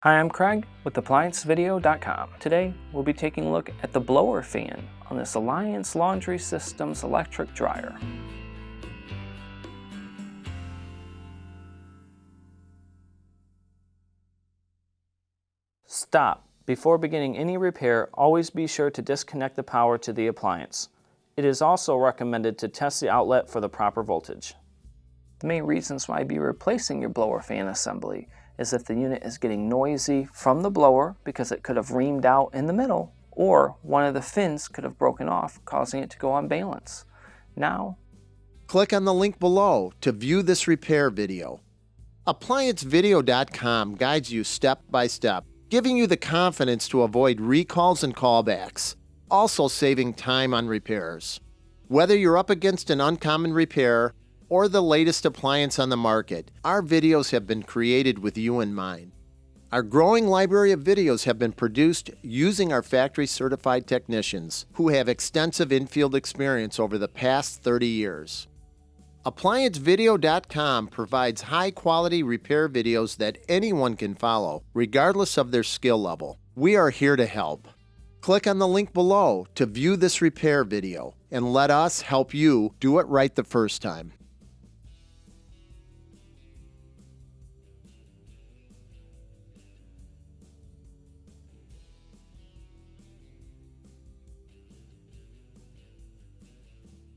Hi, I'm Craig with ApplianceVideo.com. Today, we'll be taking a look at the blower fan on this Alliance Laundry Systems electric dryer. Stop. Before beginning any repair, always be sure to disconnect the power to the appliance. It is also recommended to test the outlet for the proper voltage. The main reasons why you'd be replacing your blower fan assembly is if the unit is getting noisy from the blower because it could have reamed out in the middle, or one of the fins could have broken off, causing it to go unbalanced. Now, click on the link below to view this repair video. ApplianceVideo.com guides you step by step, giving you the confidence to avoid recalls and callbacks, also saving time on repairs. Whether you're up against an uncommon repair or the latest appliance on the market, our videos have been created with you in mind. Our growing library of videos have been produced using our factory-certified technicians who have extensive infield experience over the past 30 years. ApplianceVideo.com provides high-quality repair videos that anyone can follow, regardless of their skill level. We are here to help. Click on the link below to view this repair video and let us help you do it right the first time.